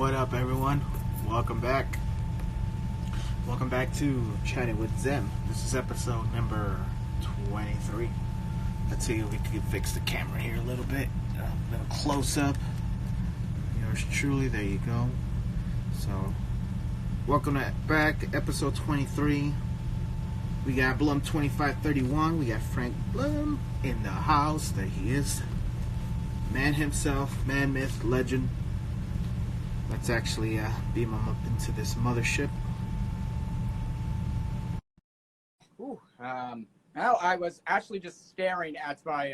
What up, everyone? Welcome back. Welcome back to Chatting with Zim. This is episode number 23. Let's see if we can fix the camera here a little bit. A little close up. Yours truly. There you go. So, welcome back to episode 23. We got Blum 2531. We got Frank Blum in the house. There he is. Man himself, man, myth, legend. Let's actually beam him up into this mothership. Ooh, well, I was actually just staring at my,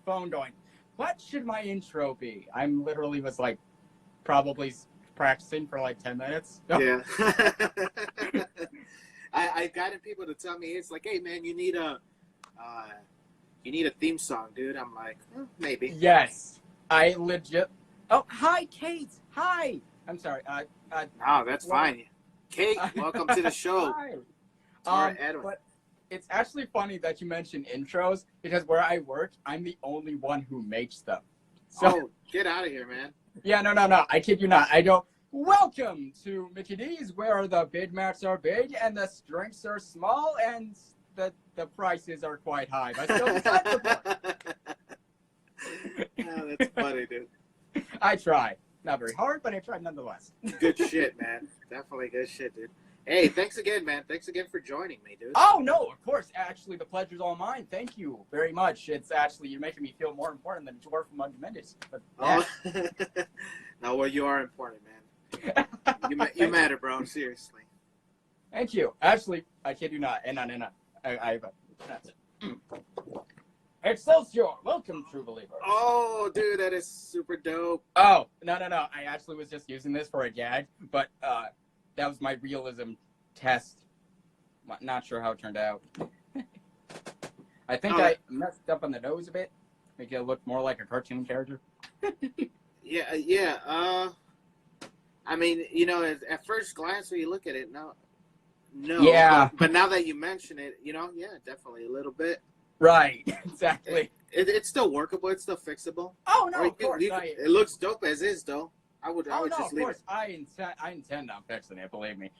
phone going, what should my intro be? I'm literally was like, probably practicing for like 10 minutes. Yeah. I've gotten people to tell me, it's like, hey man, you need a theme song, dude. I'm like, maybe. Yes. I legit. Oh, hi, Kate. Hi. I'm sorry. No, that's fine. Kate, welcome to the show. Hi. But it's actually funny that you mentioned intros because where I work, I'm the only one who makes them. So get out of here, man. Yeah, no. I kid you not. I go, welcome to Mickey D's, where the Big Macs are big and the drinks are small and the prices are quite high. But still, Oh, that's funny, dude. I try. Not very hard, but I try nonetheless. Good shit, man. Definitely good shit, dude. Hey, thanks again, man. Thanks again for joining me, dude. Oh, no, of course. Actually, the pleasure's all mine. Thank you very much. It's actually, you're making me feel more important than Dwarf from Mendes. Oh. No, well, you are important, man. You matter, bro. Seriously. Thank you. Actually, I kid you not. That's it. Excelsior! Welcome, true believers. Oh, dude, that is super dope. Oh, no. I actually was just using this for a gag, but that was my realism test. Not sure how it turned out. I think I messed up on the nose a bit. Make it look more like a cartoon character. Yeah. I mean, you know, at first glance when you look at it, no. Yeah. But now that you mention it, you know, yeah, definitely a little bit. Right, exactly. It's still workable. It's still fixable. Oh no, of course. It looks dope as is, though. I would just leave it. I intend on fixing it. Believe me.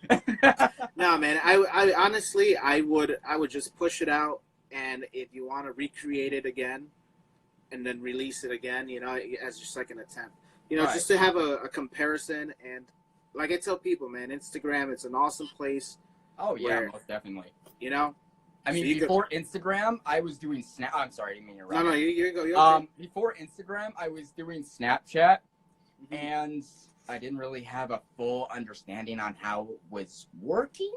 No, man. I honestly, I would just push it out, and if you want to recreate it again, and then release it again, you know, as just like an attempt, you know, just to have a comparison. And like I tell people, man, Instagram, it's an awesome place. Oh yeah, most definitely. You know. I mean, so before Instagram, I was doing Snap. I'm sorry, I didn't mean to interrupt. No, you go. You're okay. Before Instagram, I was doing Snapchat, and I didn't really have a full understanding on how it was working.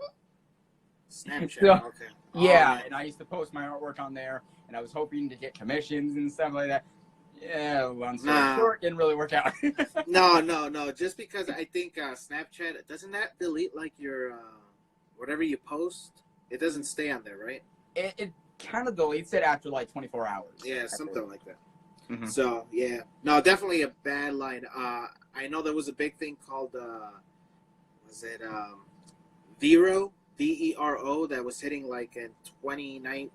Snapchat, okay. Yeah, and I used to post my artwork on there, and I was hoping to get commissions and stuff like that. Yeah, long story short, didn't really work out. No. Just because I think Snapchat, doesn't that delete like your whatever you post? It doesn't stay on there, right? It kind of deletes it after like 24 hours. Yeah, something like that. Mm-hmm. So, yeah. No, definitely a bad line. I know there was a big thing called, was it Vero, Vero, that was hitting like in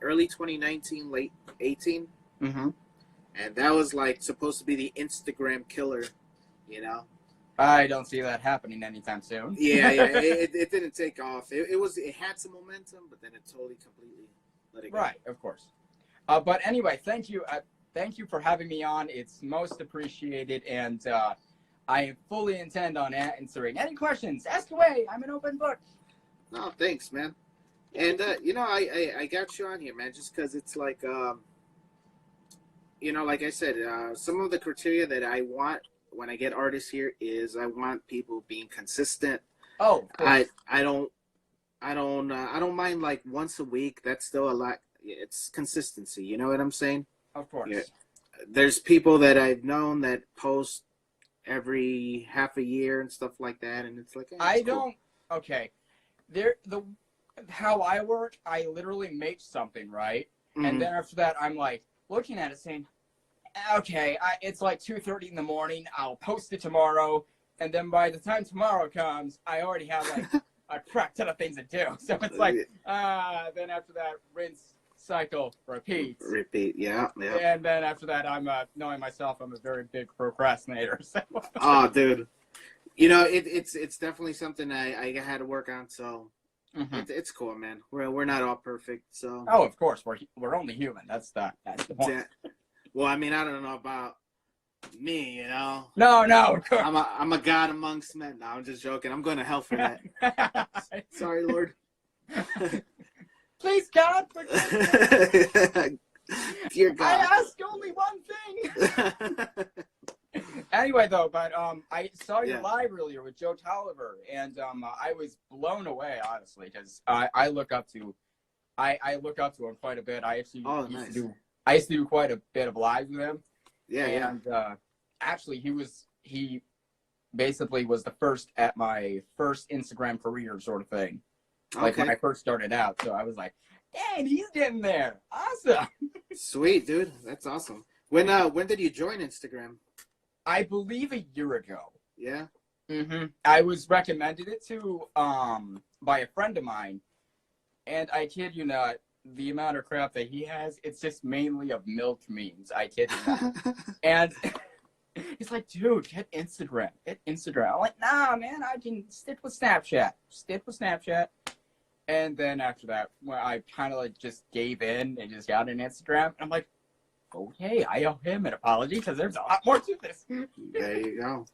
early 2019, late 18. Mm-hmm. And that was like supposed to be the Instagram killer, you know? I don't see that happening anytime soon. Yeah, it didn't take off. It had some momentum, but then it totally completely let it go. Right, of course. But anyway, thank you for having me on. It's most appreciated, and I fully intend on answering any questions. Ask away. I'm an open book. No, thanks, man. And you know, I got you on here, man, just because it's like, you know, like I said, some of the criteria that I want when I get artists here is I want people being consistent. Oh, I don't mind like once a week. That's still a lot. It's consistency. You know what I'm saying? Of course. Yeah. There's people that I've known that post every half a year and stuff like that, and it's like cool. Okay, how I work, I literally make something, right, and then after that, I'm like looking at it saying, okay, it's like 2:30 in the morning. I'll post it tomorrow, and then by the time tomorrow comes, I already have like a crap ton of things to do. So it's like, then after that, rinse, cycle repeats. Repeat. Yeah. Yeah. And then after that, I'm knowing myself, I'm a very big procrastinator. So. Oh, dude. You know, it's definitely something I had to work on. So it's cool, man. We're not all perfect. So. Oh, of course, we're only human. That's the point. Well, I mean, I don't know about me, you know. No, of course. I'm a god amongst men. No, I'm just joking. I'm going to hell for that. Sorry, Lord. Please, God, dear God. I ask only one thing. Anyway, though, but I saw you live earlier with Joe Tolliver, and I was blown away, honestly, because I look up to him quite a bit. I actually used to do quite a bit of lives with him. Yeah, and actually, he basically was the first at my first Instagram career sort of thing. Like when I first started out, so I was like, "Dang, he's getting there! Awesome!" Sweet, dude. That's awesome. When did you join Instagram? I believe a year ago. Yeah. I was recommended it to by a friend of mine, and I kid you not, the amount of crap that he has, it's just mainly of milk memes. I kid you not. And he's like, "Dude, get Instagram. Get Instagram." I'm like, "Nah, man, I can stick with Snapchat. And then after that, when I kind of like just gave in and just got an Instagram, and I'm like, okay, I owe him an apology because there's a lot more to this. There you go.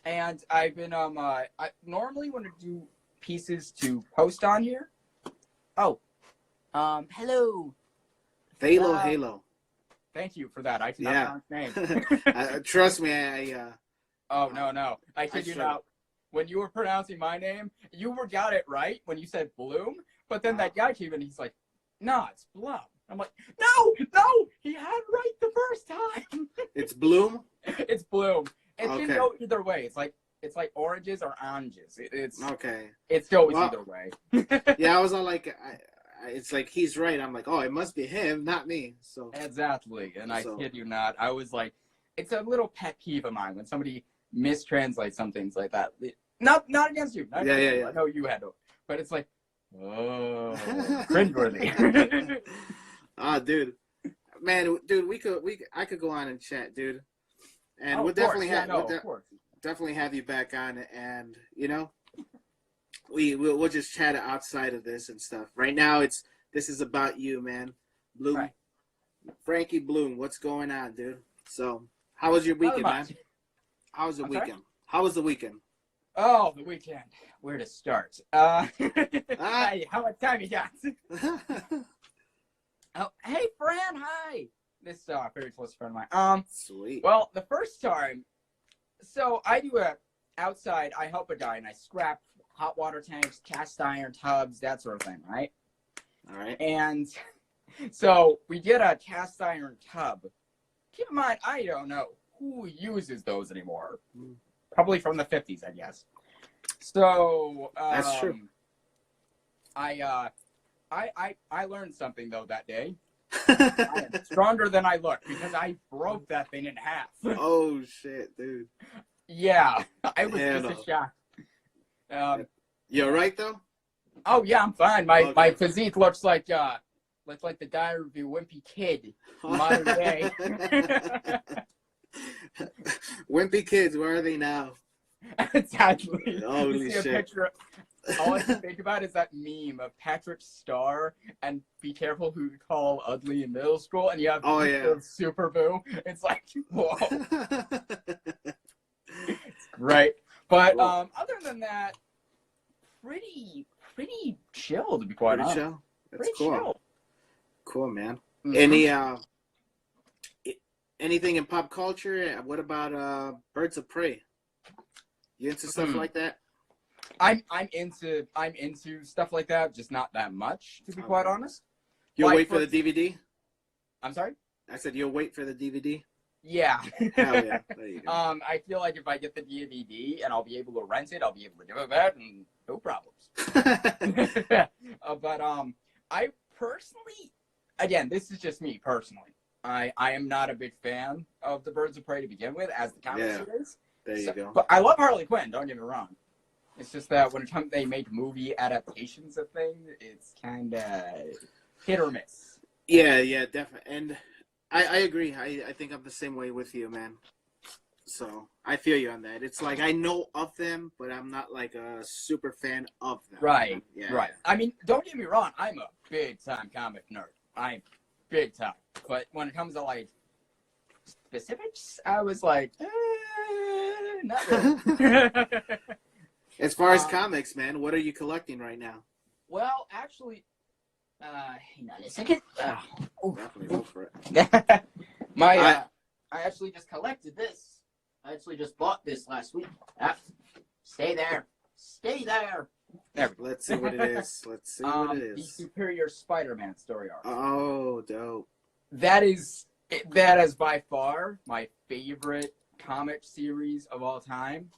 And I've been I normally want to do pieces to post on here. Oh, hello. Halo. Thank you for that. I cannot pronounce his name. Trust me, Oh no! I kid you not. When you were pronouncing my name, you got it right when you said Bloom, but then that guy came in and he's like, "Nah, it's Blum." I'm like, no, he had it right the first time. It's Bloom? It's Bloom. It can go either way. It's like oranges or oranges. It's okay. It goes either way. Yeah, I was all like, it's like he's right. I'm like, oh, it must be him, not me. So exactly, and I kid you not, I was like, it's a little pet peeve of mine when somebody mistranslates some things like that. Not against you. Not against you. I know you had to, but it's like, oh, cringeworthy. Dude, man, I could go on and chat, dude, and we'll definitely have you back on, and you know, we'll just chat outside of this and stuff. Right now, this is about you, man, Bloom, right. Frankie Blum. What's going on, dude? So, how was your weekend, man? How was the weekend? Sorry? How was the weekend? Oh, the weekend. Where to start? Hey, how much time you got? Oh, hey, Fran, hi. This is a very close friend of mine. Sweet. Well, the first time, so I do outside, I help a guy, and I scrap hot water tanks, cast iron tubs, that sort of thing, right? All right. And so we get a cast iron tub. Keep in mind, I don't know who uses those anymore. Probably from the 50s, I guess. So that's true. I learned something though that day. I am stronger than I look because I broke that thing in half. Oh shit, dude. Yeah, I was just shocked. You alright though? Oh yeah, I'm fine. My physique looks like the Diary of a Wimpy Kid, modern day. Wimpy kids, where are they now? Exactly. Holy shit. Picture, all I can think about is that meme of Patrick Starr and be careful who you call ugly in middle school, and you have Super Boo. It's like, whoa. It's great. But other than that, pretty chill, to be quite honest. Pretty chill? That's pretty cool. Chill. Cool, man. Mm-hmm. Anything in pop culture? What about Birds of Prey? You into stuff like that? I'm into stuff like that, just not that much, to be quite honest. You'll wait for the DVD? I'm sorry? I said you'll wait for the DVD? Yeah. Hell yeah. There you go. I feel like if I get the DVD and I'll be able to rent it, I'll be able to do that and no problems. But I personally, again, this is just me personally. I am not a big fan of the Birds of Prey to begin with, as the comic series. There you go. But I love Harley Quinn, don't get me wrong. It's just that when they make movie adaptations of things, it's kind of hit or miss. Yeah, definitely. And I agree. I think I'm the same way with you, man. So I feel you on that. It's like I know of them, but I'm not like a super fan of them. Right, Yeah. right. I mean, don't get me wrong. I'm a big time comic nerd. I'm big time. But when it comes to like specifics, I was like, not really. As far as comics, man, what are you collecting right now? Well, actually, hang on a second. Definitely go for it. I actually just collected this. I actually just bought this last week. Stay there. Stay there. Let's see what it is. The Superior Spider-Man story arc. Oh, dope. That is by far my favorite comic series of all time.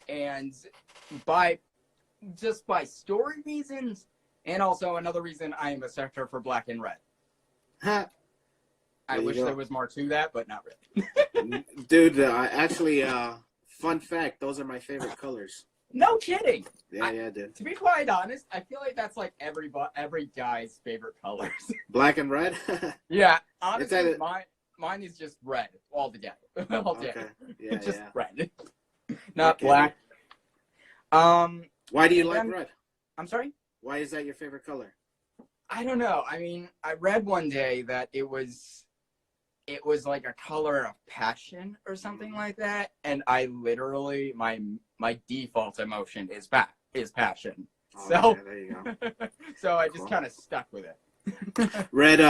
And by story reasons, and also another reason, I am a sucker for black and red. I wish there was more to that, but not really. Dude, actually, fun fact, those are my favorite colors. No kidding. Yeah, dude. To be quite honest, I feel like that's like every guy's favorite colors. Black and red? Yeah, honestly, mine is just red all the day. All day. Okay. Yeah, just red. Not black. Why do you like red? I'm sorry? Why is that your favorite color? I don't know. I mean, I read one day that it was like a color of passion or something like that, and I literally my default emotion is passion. Oh, so okay, there you go. So I just kind of stuck with it. Red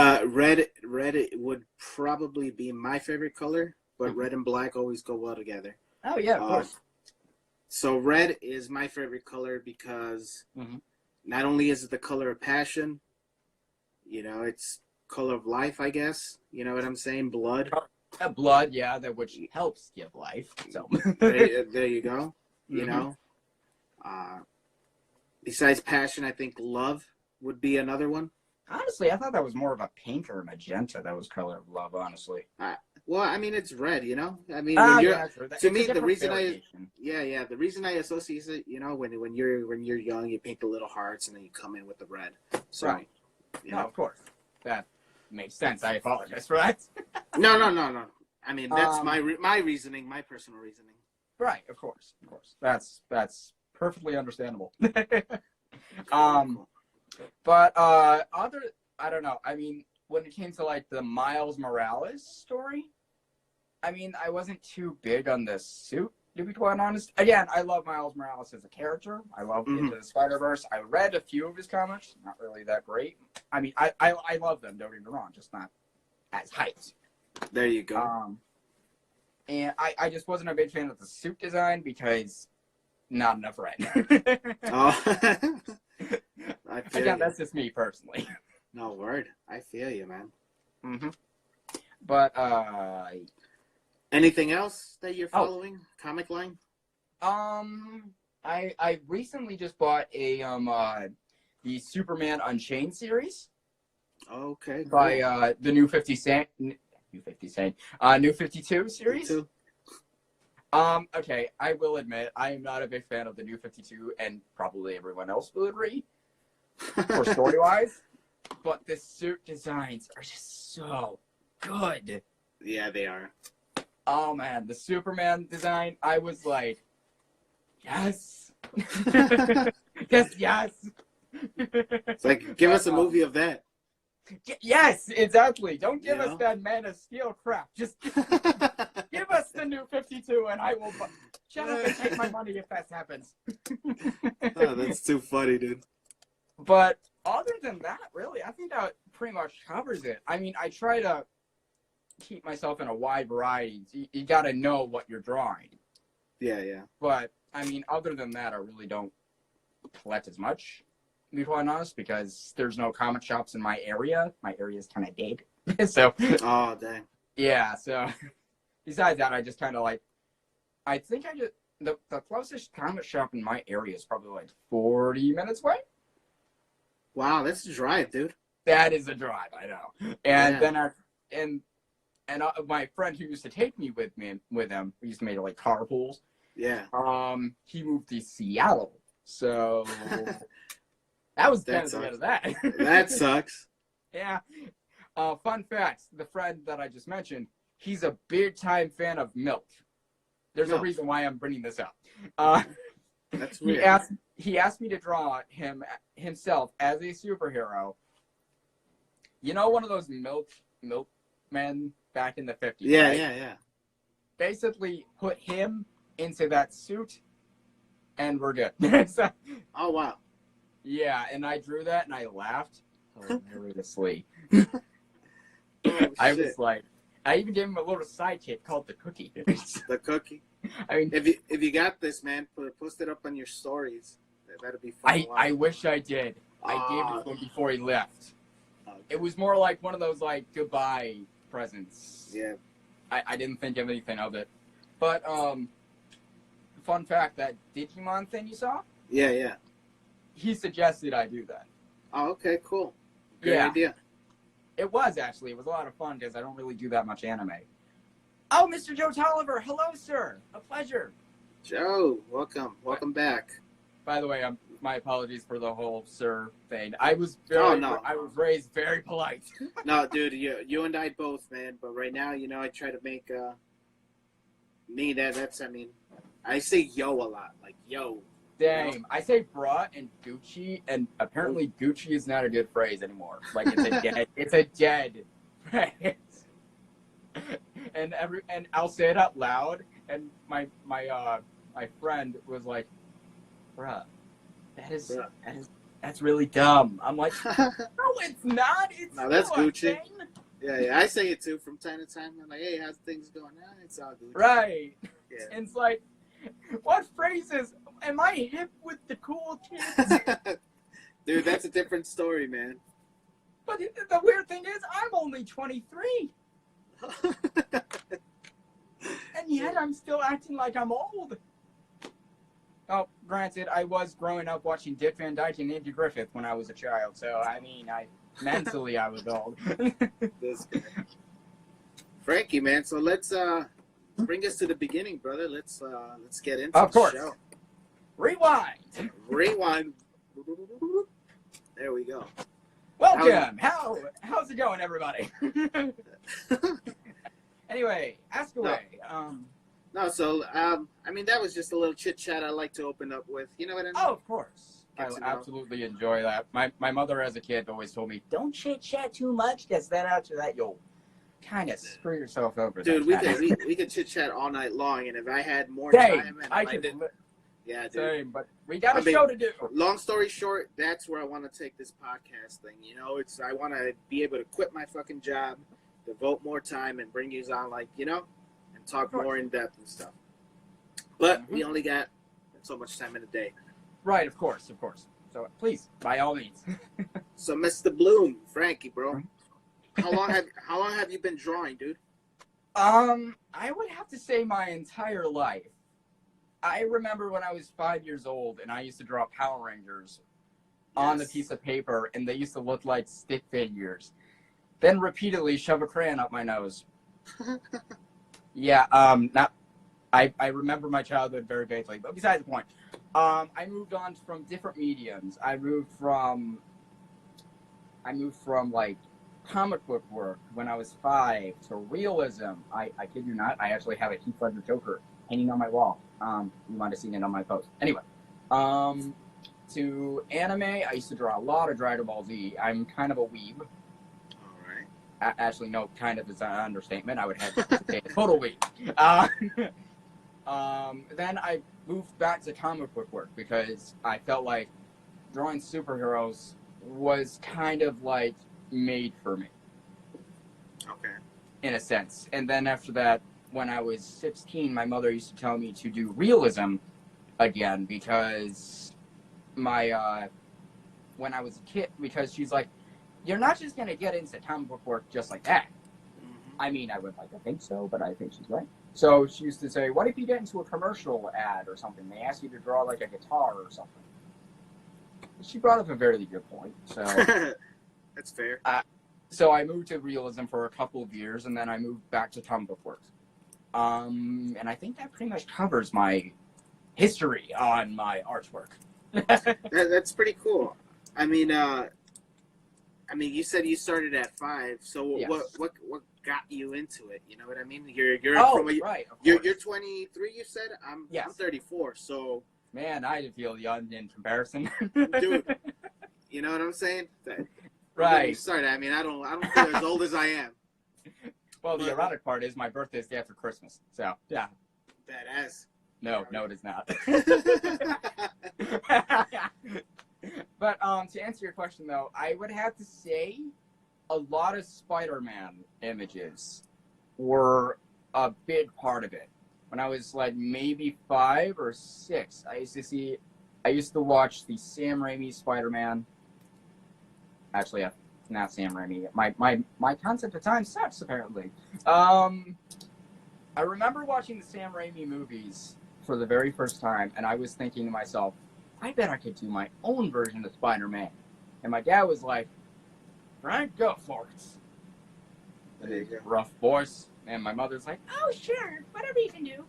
would probably be my favorite color, but red and black always go well together. Oh yeah, of course. So red is my favorite color because not only is it the color of passion, it's color of life, I guess. You know what I'm saying? Blood. Blood, yeah, which helps give life. So there you go. You know. Besides passion, I think love would be another one. Honestly, I thought that was more of a pink or magenta. That was color of love, honestly. Well, I mean, it's red, I mean, to me, the reason the reason I associate it, when you're young, you paint the little hearts and then you come in with the red. So, right. No, of course. That makes sense. I apologize for that. No. I mean, that's my reasoning, my personal reasoning. Right, of course. That's perfectly understandable. Cool. But I don't know. I mean, when it came to like the Miles Morales story, I mean, I wasn't too big on the suit, to be quite honest. Again, I love Miles Morales as a character. I love Into the Spider-Verse. I read a few of his comics. Not really that great. I mean, I love them, don't get me wrong, just not as hyped. There you go. And I just wasn't a big fan of the suit design because not enough red. Oh. Again, that's just me personally. No, word. I feel you, man. But, anything else that you're following? Comic line? I recently just bought the Superman Unchained series. Okay. Cool. By the New 52 series. Okay, I will admit I am not a big fan of the New 52, and probably everyone else will agree. For story-wise, but the suit designs are just so good. Yeah, they are. Oh man, the Superman design, I was like, yes. yes. It's like, give us a movie of that. Yes, exactly. Don't give us that Man of Steel crap. Just give us the New 52 and I will shut up and take my money if that happens. Oh, that's too funny, dude. But other than that, really, I think that pretty much covers it. I mean, I try to keep myself in a wide variety. You got to know what you're drawing. Yeah. But, I mean, other than that, I really don't collect as much, to be quite honest, because there's no comic shops in my area. My area is kind of dead. So. Oh, dang. Yeah, so. Besides that, I just kind of like. I think the closest comic shop in my area is probably like 40 minutes away. Wow, that's a drive, dude. That is a drive, I know. And then my friend who used to take me with him, we used to make like carpools. Yeah. He moved to Seattle, so that was kind of the end of that. That sucks. Yeah. Fun fact: the friend that I just mentioned, he's a big time fan of milk. There's a reason why I'm bringing this up. That's weird. He asked me to draw himself as a superhero. You know, one of those milkmen back in the 50s. Yeah, right? yeah. Basically, put him into that suit, and we're good. So, oh wow. Yeah, and I drew that, and I laughed hilariously. Oh, I was like, I even gave him a little sidekick called the Cookie. The Cookie. I mean, if you got this, man, post it up on your stories. That'd be fun. I wish I did. I gave it to him before he left. Okay. It was more like one of those like goodbye presents. Yeah. I didn't think of anything of it, but fun fact, that Digimon thing you saw? Yeah. He suggested I do that. Oh, okay, cool. Good idea. It was actually. It was a lot of fun because I don't really do that much anime. Oh, Mr. Joe Tolliver. Hello, sir. A pleasure. Joe, welcome back. By the way, my apologies for the whole sir thing. I was I was raised very polite. No, dude, you and I both, man. But right now, you know, I try to make me that's. I mean, I say yo a lot, like yo. Same. You know? I say bruh and Gucci, and apparently Gucci is not a good phrase anymore. Like it's a dead phrase. And I'll say it out loud, and my friend was like, bruh, that's really dumb. I'm like, no, it's not. It's no, that's Gucci. Thing. Yeah, I say it too from time to time. I'm like, hey, how's things going? It's all Gucci. Right. Yeah. And it's like, what phrases? Am I hip with the cool kids? Dude, that's a different story, man. But the weird thing is, I'm only 23. And yet I'm still acting like I'm old. Oh, granted, I was growing up watching Dick Van Dyke and Andy Griffith when I was a child, so I mean, mentally I was old. This guy. Frankie, man, so let's bring us to the beginning, brother. Let's get into the show. Rewind. There we go. Welcome. How's it going, everybody? Anyway, ask away. No, so I mean that was just a little chit chat I like to open up with. You know what I mean? Oh, of course. I absolutely enjoy that. My mother as a kid always told me, don't chit chat too much, because then after that you'll kind of screw yourself over. Dude, we could chit chat all night long, and if I had more time, and I could. Yeah, dude. Same, but we got a show to do. Long story short, that's where I want to take this podcast thing. You know, I want to be able to quit my fucking job, devote more time, and bring you on, like, you know, and talk more in depth and stuff. But we only got so much time in a day. Right, of course. So please, by all means. So, Mr. Bloom, Frankie, bro, how long have you been drawing, dude? I would have to say my entire life. I remember when I was 5 years old and I used to draw Power Rangers on the piece of paper, and they used to look like stick figures. Then repeatedly shove a crayon up my nose. Yeah, I remember my childhood very vaguely, but besides the point. I moved on from different mediums. I moved from like comic book work when I was 5 to realism. I kid you not, I actually have a Heath Ledger Joker hanging on my wall. You might have seen it on my post. Anyway, to anime, I used to draw a lot of Dragon Ball Z. I'm kind of a weeb. All right. Actually, no, kind of is an understatement. I would have to say a total weeb. Then I moved back to comic book work because I felt like drawing superheroes was kind of like made for me. Okay. In a sense. And then after that, when I was 16, my mother used to tell me to do realism again because when I was a kid, because she's like, you're not just going to get into comic book work just like that. Mm-hmm. I mean, I would like to think so, but I think she's right. So she used to say, what if you get into a commercial ad or something? They ask you to draw like a guitar or something. She brought up a very good point. So that's fair. So I moved to realism for a couple of years, and then I moved back to comic book work. And I think that pretty much covers my history on my artwork. That's pretty cool. I mean, you said you started at 5. So Yes. what got you into it? You know what I mean? You're Oh, from a, right. Of you're course. 23. You said I'm 34. So Man, I feel young in comparison. dude, you know what I'm saying? When you Right. started, I mean, I don't feel as old as I am. Well, the ironic part is my birthday is the day after Christmas. So yeah. Badass. No, it is not. But to answer your question though, I would have to say a lot of Spider-Man images were a big part of it. When I was like maybe 5 or 6, I used to watch the Sam Raimi Spider-Man. Actually, not Sam Raimi. My concept of time sucks apparently. I remember watching the Sam Raimi movies for the very first time, and I was thinking to myself, I bet I could do my own version of Spider-Man. And my dad was like, Frank, go for it. There you go. Rough voice. And my mother's like, oh, sure, whatever you can do.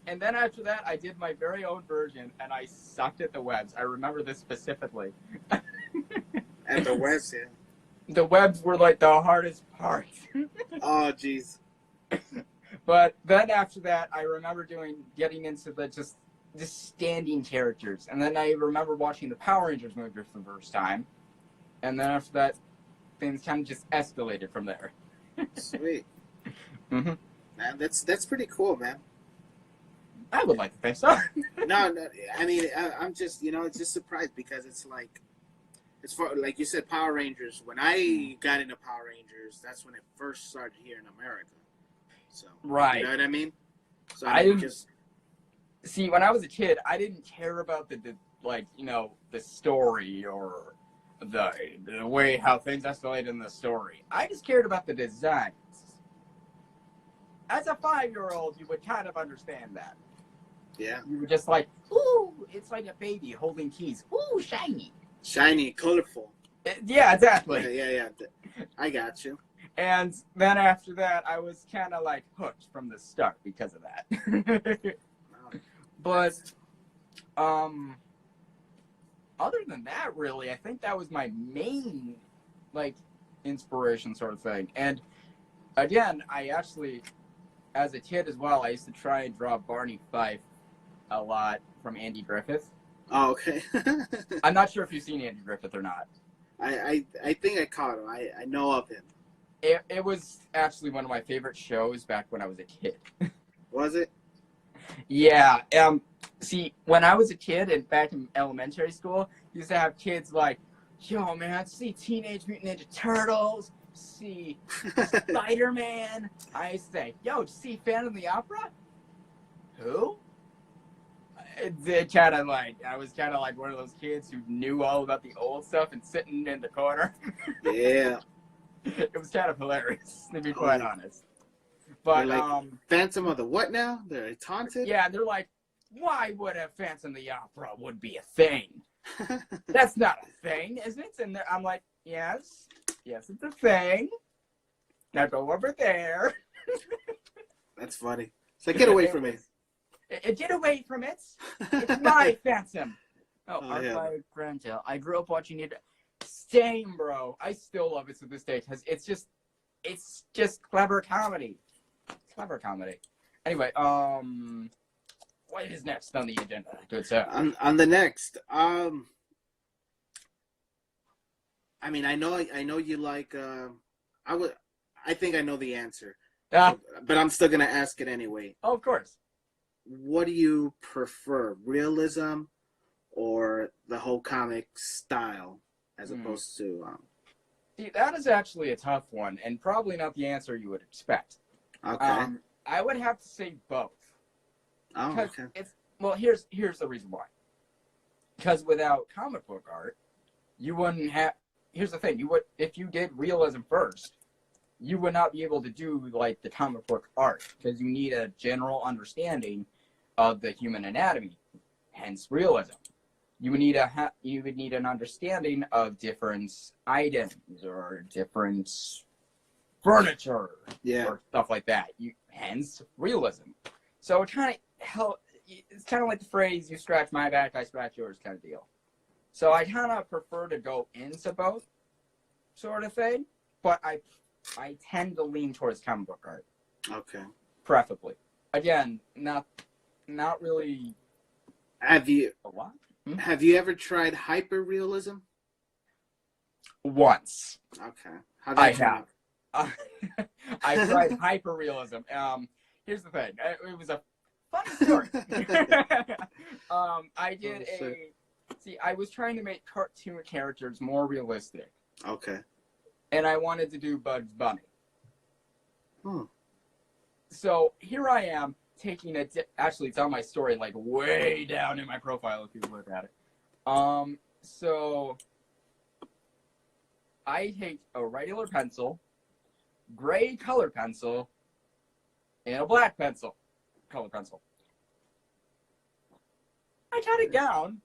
And then after that, I did my very own version, and I sucked at the webs. I remember this specifically. At the webs, yeah. The webs were like the hardest part. Oh, jeez. But then after that, I remember getting into the just standing characters. And then I remember watching the Power Rangers movie for the first time. And then after that, things kind of just escalated from there. Sweet. Mm-hmm. Man, that's pretty cool, man. I would like to think so. No, I mean, I'm just, it's just surprised because it's like, as far like you said, Power Rangers. When I got into Power Rangers, that's when it first started here in America. So, right. You know what I mean? So I didn't just see when I was a kid. I didn't care about the story or the way how things escalated in the story. I just cared about the designs. As a 5-year-old, you would kind of understand that. Yeah. You were just like, ooh, it's like a baby holding keys. Ooh, shiny. Shiny, colorful. Yeah, exactly. Yeah. I got you. And then after that, I was kind of like hooked from the start because of that. But, other than that, really, I think that was my main, inspiration sort of thing. And again, I actually, as a kid as well, I used to try and draw Barney Fife a lot from Andy Griffith. Oh, okay. I'm not sure if you've seen Andy Griffith or not. I think I caught him. I know of him. It was actually one of my favorite shows back when I was a kid. Was it? Yeah. See, when I was a kid and back in elementary school, you used to have kids like, yo, man, see Teenage Mutant Ninja Turtles, see Spider-Man. I used to say, yo, did you see Phantom of the Opera? Who? I was kind of like one of those kids who knew all about the old stuff and sitting in the corner. Yeah. It was kind of hilarious, to be quite honest. But like, Phantom of the what now? They're taunted? Yeah, they're like, why would a Phantom of the Opera would be a thing? That's not a thing, isn't it? And I'm like, yes, it's a thing. Now go over there. That's funny. It's like, get away from me. Get away from it. It's my Phantom. Oh, yeah. my grandchild. I grew up watching it. Same, bro. I still love it to this day because it's just clever comedy. Clever comedy. Anyway, what is next on the agenda? Good sir. On the next, I mean, I know you like. I think I know the answer, but I'm still gonna ask it anyway. Oh, of course. What do you prefer, realism or the whole comic style, as opposed to? See, that is actually a tough one, and probably not the answer you would expect. Okay. I would have to say both. Oh, okay. Here's the reason why. Because without comic book art, you wouldn't have. Here's the thing: if you did realism first, you would not be able to do like the comic book art because you need a general understanding of the human anatomy, hence realism. You would need an understanding of different items or different furniture Yeah. or stuff like that. Hence realism. So it's kind of like the phrase "you scratch my back, I scratch yours" kind of deal. So I kind of prefer to go into both sort of thing, but I tend to lean towards comic book art. Okay. Preferably. Again, not really Have you a lot. ever tried hyperrealism? Once. Okay. How I that turn have. out? I tried hyperrealism. Here's the thing. It was a funny story. I did I was trying to make cartoon characters more realistic. Okay. And I wanted to do Bugs Bunny. Hmm. So here I am taking actually it's on my story, like way down in my profile if you look at it. So I take a regular pencil, gray color pencil, and a black color pencil. I cut it down.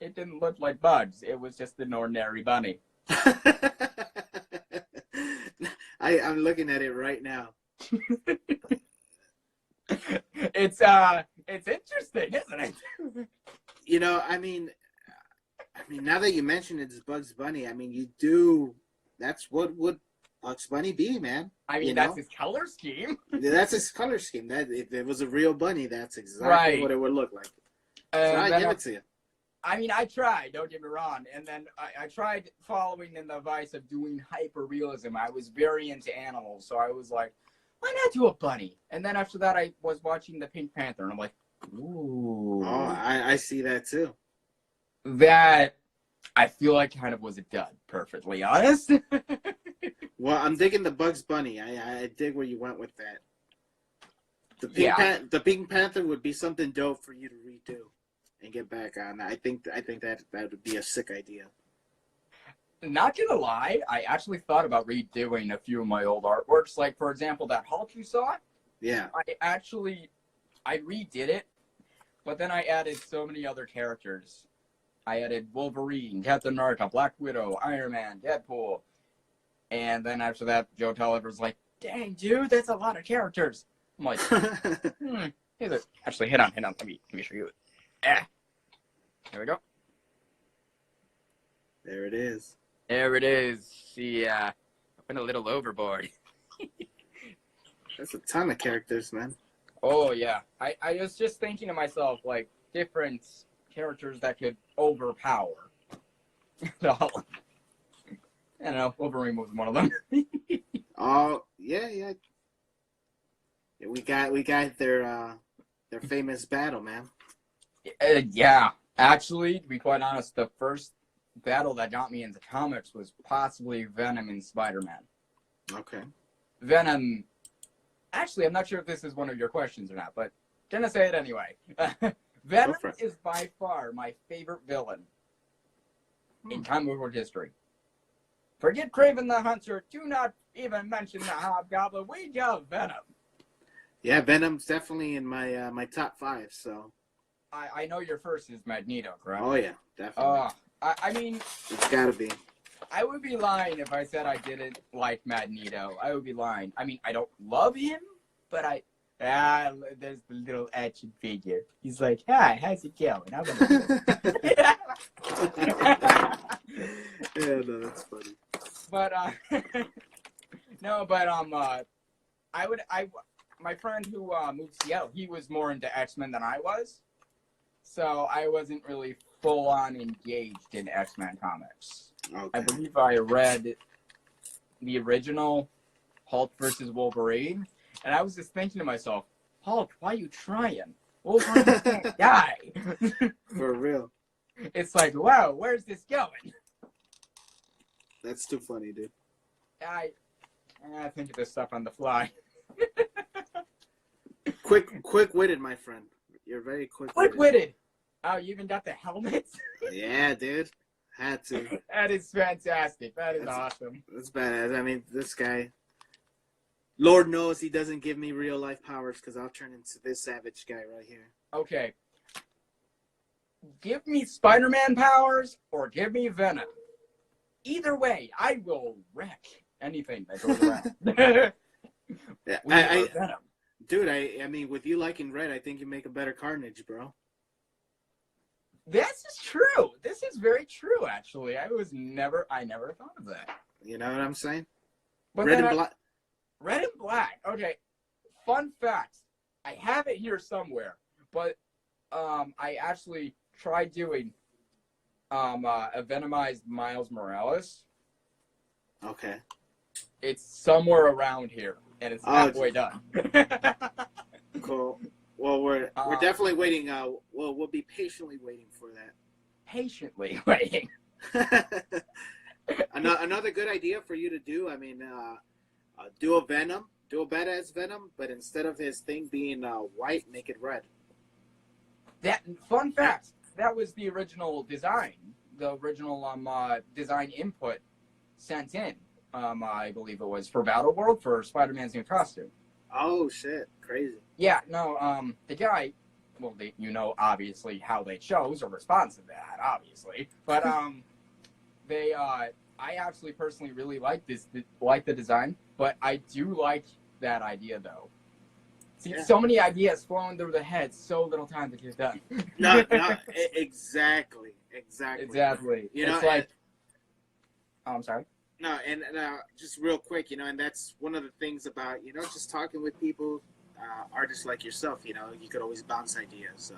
It didn't look like Bugs. It was just an ordinary bunny. I'm looking at it right now. It's interesting, isn't it? You know, I mean, now that you mention it's Bugs Bunny, I mean, that's what would Bugs Bunny be, man. I mean, that's his color scheme. That's his color scheme. That if it was a real bunny, that's exactly what it would look like. So I give it to you. I mean, I tried, don't get me wrong. And then I tried following in the advice of doing hyper-realism. I was very into animals, so I was like, why not do a bunny? And then after that, I was watching the Pink Panther, and I'm like, ooh. Oh, I see that too. That, I feel like kind of was a dud, perfectly honest. Well, I'm digging the Bugs Bunny. I dig where you went with that. The Pink Panther would be something dope for you to redo and get back on. I think that would be a sick idea. Not gonna lie, I actually thought about redoing a few of my old artworks. Like, for example, that Hulk you saw. Yeah. I redid it, but then I added so many other characters. I added Wolverine, Captain America, Black Widow, Iron Man, Deadpool. And then after that, Joe Tolliver's like, dang, dude, that's a lot of characters. I'm like, actually, hit on. Let me show you it. There we go. There it is. There it is. See, I went a little overboard. That's a ton of characters, man. Oh, yeah. I was just thinking to myself, like, different characters that could overpower the Hulk. I don't know, Wolverine was one of them. Oh, yeah. We got their famous battle, man. Yeah. Actually, to be quite honest, the first battle that got me into comics was possibly Venom and Spider-Man. Okay. Venom... Actually, I'm not sure if this is one of your questions or not, but gonna say it anyway. Venom is by far my favorite villain in comic book history. Forget Kraven the Hunter. Do not even mention the Hobgoblin. We got Venom. Yeah, Venom's definitely in my my top 5. So I know your first is Magneto, correct? Oh yeah, definitely. I mean, it's gotta be. I would be lying if I said I didn't like Magneto. I would be lying. I mean, I don't love him, but there's the little action figure. He's like, hi, how's it going? I'm gonna Yeah, no, that's funny. But my friend who moved to Seattle, he was more into X-Men than I was, so I wasn't really full on engaged in X-Men comics. Okay. I believe I read the original Hulk versus Wolverine, and I was just thinking to myself, Hulk, why are you trying? Wolverine can't die. For real. It's like, wow, where's this going? That's too funny, dude. I think of this stuff on the fly. Quick-witted, my friend. You're very quick-witted. Quick-witted. Oh, you even got the helmet? Yeah, dude. Had to. That is fantastic. That's awesome. That's badass. I mean, this guy, Lord knows he doesn't give me real life powers because I'll turn into this savage guy right here. Okay. Give me Spider-Man powers or give me Venom. Either way, I will wreck anything that goes around. Yeah, dude, I mean, with you liking red, I think you make a better Carnage, bro. This is true. This is very true, actually. I never thought of that. You know what I'm saying? But red and black. Red and black. Okay. Fun fact. I have it here somewhere, but I actually tried doing a Venomized Miles Morales. Okay. It's somewhere around here, and it's halfway done. Cool. Well, we're definitely waiting. We'll be patiently waiting for that. Patiently waiting. Another good idea for you to do. I mean, do a Venom, do a badass Venom, but instead of his thing being white, make it red. That fun fact. That was the original design. The original design input sent in. I believe it was for Battle World for Spider-Man's new costume. Oh shit! Crazy. Yeah, no. The guy, well, obviously how they chose a response to that, obviously. But I actually personally really like the design, but I do like that idea though. See, so many ideas flowing through the head, so little time to get done. No, exactly. You know, it's like. Oh, I'm sorry. No, and just real quick, and that's one of the things about, just talking with people, artists like yourself, you could always bounce ideas, so.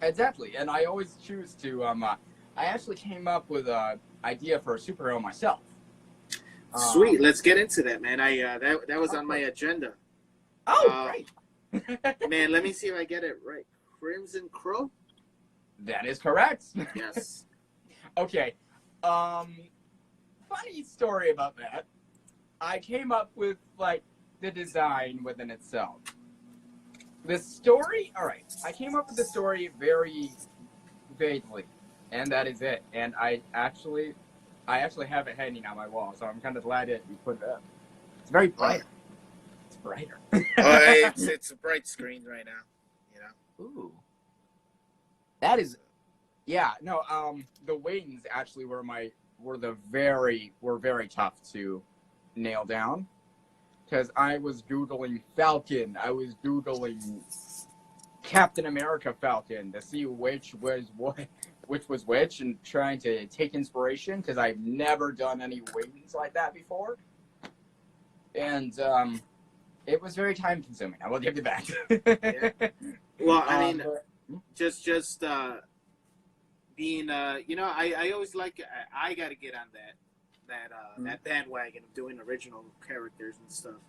Exactly, and I always choose to, I actually came up with an idea for a superhero myself. Sweet, let's get into that, man. That was on my agenda. Oh, great. Man, let me see if I get it right. Crimson Crow? That is correct. Yes. Okay, funny story about that. I came up with, the design within itself. The story, alright, I came up with the story very vaguely, and that is it. And I actually have it hanging on my wall, so I'm kind of glad that you put it up. It's very bright. It's brighter. It's a bright screen right now, Ooh. That is, yeah, no, the wings actually were very tough to nail down, because I was doodling Falcon, I was doodling Captain America Falcon to see which was which, and trying to take inspiration, because I've never done any wings like that before, and it was very time consuming. I will give you back. Yeah. Well, I mean, just being, I always like, I got to get on that bandwagon of doing original characters and stuff.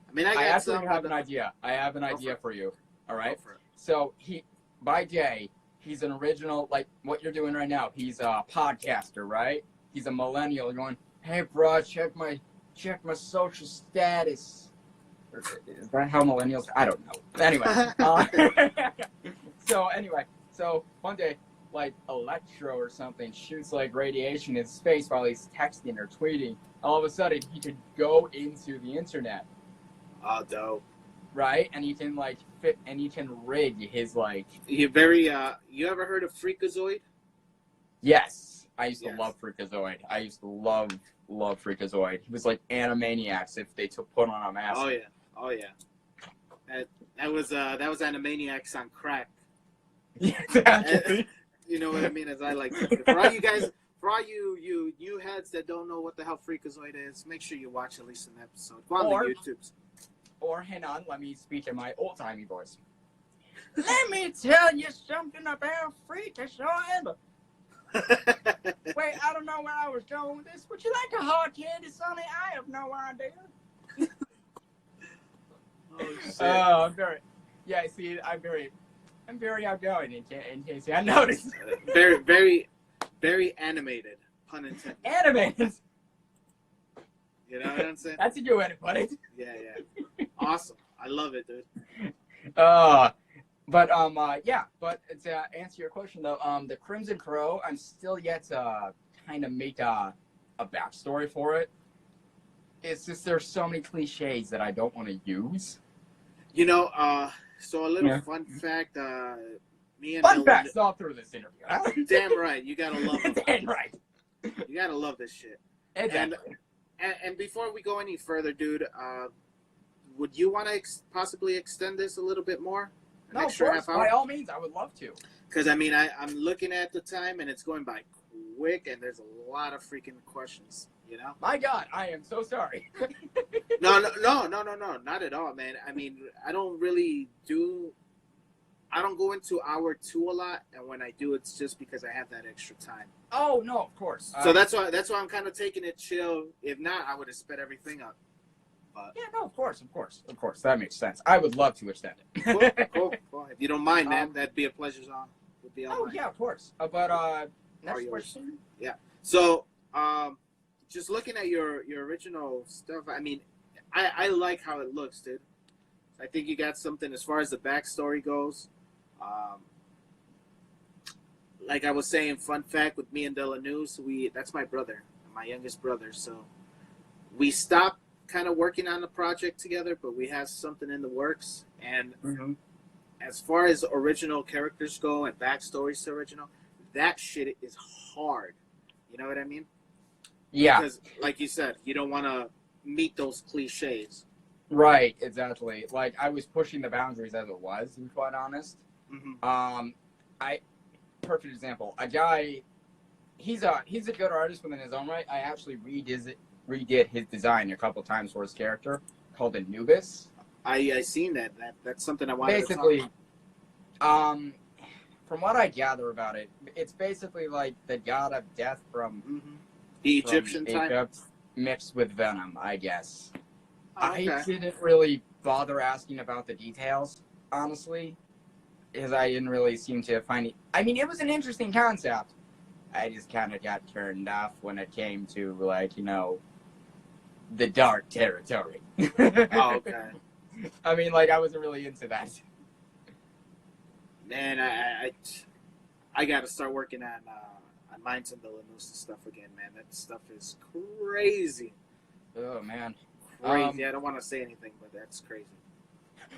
I mean, I actually have an idea. I have an idea for you. All right. So by day, he's an original, like what you're doing right now. He's a podcaster, right? He's a millennial going, "Hey, bro, check my social status." Is that how millennials? I don't know. Anyway, so one day, Electro or something shoots radiation in space while he's texting or tweeting. All of a sudden, he could go into the internet. Oh, dope. Right, and you can fit, and you can rig his You ever heard of Freakazoid? Yes, I used to love Freakazoid. I used to love Freakazoid. He was like Animaniacs if they put on a mask. Oh yeah. That was Animaniacs on crack. Yeah, exactly. You know what I mean? As I like to. For all you guys, for all you new heads that don't know what the hell Freakazoid is, make sure you watch at least an episode. Go on the YouTubes. Or hang on, let me speak in my old-timey voice. Let me tell you something about Freakazoid. Wait, I don't know where I was going with this. Would you like a hard candy, Sonny? I have no idea. Oh shit! I'm very outgoing. In case you hadn't noticed. Very, very animated. Pun intended. Animated. You know what I'm saying? That's a good way to put it. Yeah. Awesome. I love it, dude. But to answer your question though, the Crimson Crow, I'm still yet to kind of make a backstory for it. It's just there's so many cliches that I don't want to use. So a little fun fact, me and fun facts all through this interview. Damn right, you gotta love it. Damn right. You gotta love this shit. Exactly. And before we go any further, dude, would you want to possibly extend this a little bit more? An No, of extra course. half hour? By all means, I would love to. Because I mean, I'm looking at the time and it's going by quick, and there's a lot of freaking questions. You know? My God, I am so sorry. No, not at all, man. I mean, I don't go into hour 2 a lot, and when I do, it's just because I have that extra time. Oh no, of course. So that's why I'm kind of taking it chill. If not, I would have sped everything up. But yeah, no, of course. That makes sense. I would love to extend it. cool. If you don't mind, man, that'd be a pleasure. Would be all Oh mine. yeah, of course. Next question. Yeah. So, just looking at your original stuff, I mean, I like how it looks, dude. I think you got something as far as the backstory goes. Like I was saying, fun fact with me and Delanews, that's my brother, my youngest brother. So we stopped kind of working on the project together, but we have something in the works. And as far as original characters go and backstories to original, that shit is hard. You know what I mean? Yeah. Because, like you said, you don't want to meet those cliches. Right, exactly. Like, I was pushing the boundaries as it was, to be quite honest. Perfect example. A guy, he's a good artist within his own right. I actually redid his design a couple times for his character called Anubis. I seen that. That's something I wanted basically, to talk about. From what I gather about it, it's basically like the god of death from the Egyptian time Egypt mixed with venom, I guess. Oh, okay. I didn't really bother asking about the details, honestly, because I didn't really seem to find it. I mean, it was an interesting concept. I just kind of got turned off when it came to, like, you know, the dark territory. Oh, okay. I mean, like, I wasn't really into that. Man, I got to start working on Minds and Villanusa stuff again, man. That stuff is crazy. Oh, man. Crazy. I don't want to say anything, but that's crazy.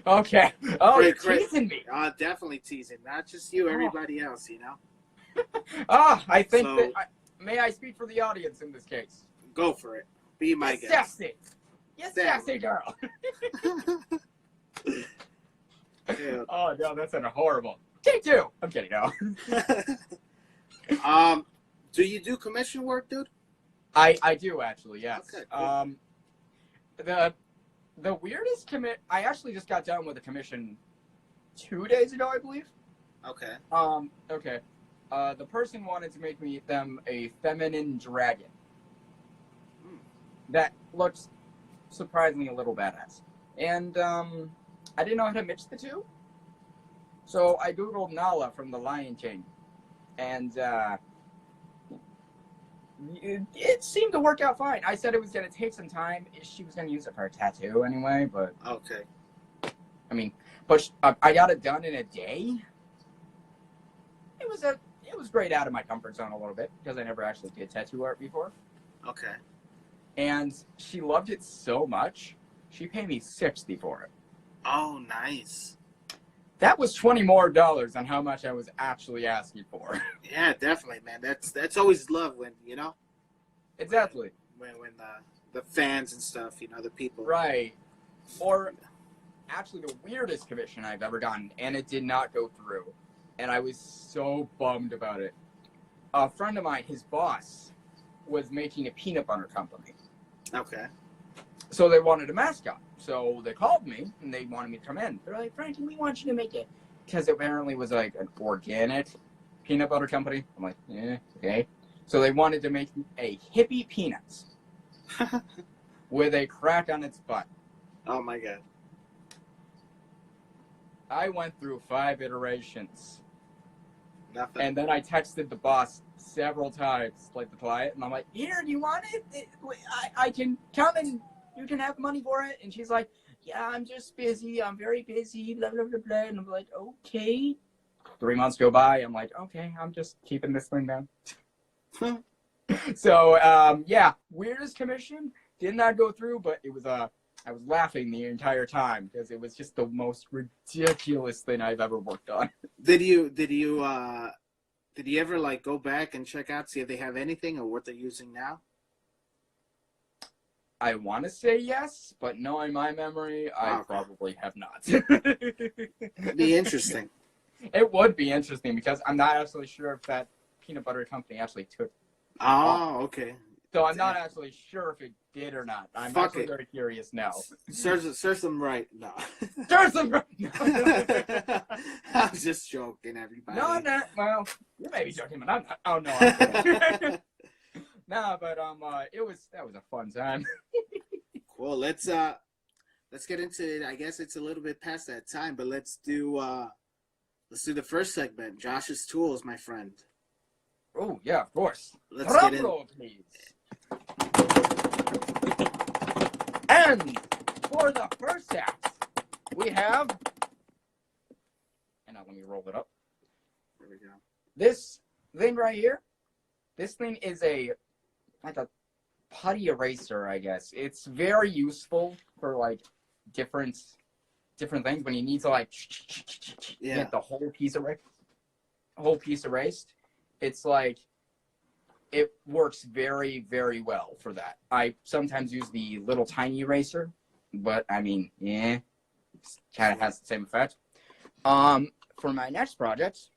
Okay. Oh, you're teasing me. Definitely teasing. Not just you, everybody else, you know? I think that... may I speak for the audience in this case? Go for it. Be my guest. Sassy. Yes, sassy girl. Yeah. Oh, no, that sounded horrible. Take two. I'm kidding, no. Do you do commission work, dude? I do, actually, yes. Okay, cool. The weirdest I actually just got done with a commission 2 days ago, I believe. Okay. Okay. The person wanted to make them a feminine dragon. That looks surprisingly a little badass. And, I didn't know how to mix the two. So I Googled Nala from The Lion King. And, it seemed to work out fine. I said it was going to take some time. She was going to use it for her tattoo anyway, but... Okay. I mean, but I got it done in a day. It was great out of my comfort zone a little bit, because I never actually did tattoo art before. Okay. And she loved it so much, she paid me $60 for it. Oh, nice. That was $20 more on how much I was actually asking for. Yeah, definitely, man. That's always love when, you know? Exactly. When the fans and stuff, you know, the people. Right. Or actually the weirdest commission I've ever gotten, and it did not go through. And I was so bummed about it. A friend of mine, his boss, was making a peanut butter company. Okay. So they wanted a mascot. So they called me, and they wanted me to come in. They're like, Frankie, we want you to make it. Because it apparently was like an organic peanut butter company. I'm like, yeah, okay. So they wanted to make a hippie peanuts with a crack on its butt. Oh, my God. I went through 5 iterations. Nothing. And then I texted the boss several times, like the client, and I'm like, here, do you want it? I can come and you can have money for it. And she's like, yeah, I'm just busy. I'm very busy, blah, blah, blah, blah. And I'm like, okay. 3 months go by. I'm like, okay, I'm just keeping this thing down. So, yeah, weirdest commission. Did not go through, but it was, I was laughing the entire time because it was just the most ridiculous thing I've ever worked on. Did you ever like go back and check out, see if they have anything or what they're using now? I want to say yes, but knowing my memory, I probably have not. It'd be interesting. It would be interesting because I'm not actually sure if that peanut butter company actually took. Oh, okay. So I'm not actually sure if it did or not. I'm actually very curious now. Serves them right. No. Serves them right. No. I was just joking, everybody. No, I'm not. Well, you may be joking, but I'm not. Oh no. I'm no, but that was a fun time. Cool. Let's get into it. I guess it's a little bit past that time, but let's do the first segment. Josh's tools, my friend. Oh yeah, of course. Let's get in. Roll, please. And for the first act, we have. And now let me roll it up. There we go. This thing right here. This thing is like a putty eraser, I guess. It's very useful for like different things when you need to like get the whole piece erased. It's like it works very, very well for that. I sometimes use the little tiny eraser, but I mean, yeah, kind of has the same effect. For my next project,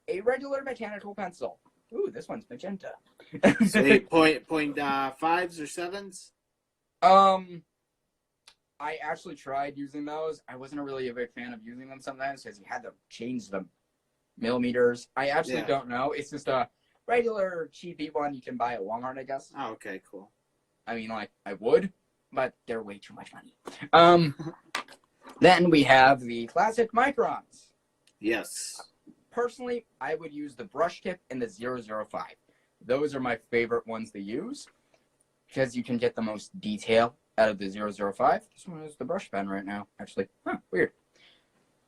a regular mechanical pencil. Ooh, this one's magenta. So 5s or 7s? I actually tried using those. I wasn't really a big fan of using them sometimes because you had to change the millimeters. I actually don't know. It's just a regular cheapy one you can buy at Walmart, I guess. Oh, okay, cool. I mean, like, I would, but they're way too much money. Then we have the classic microns. Yes. Personally, I would use the brush tip and the 005. Those are my favorite ones to use because you can get the most detail out of the 005. This one is the brush pen right now, actually. Huh, weird.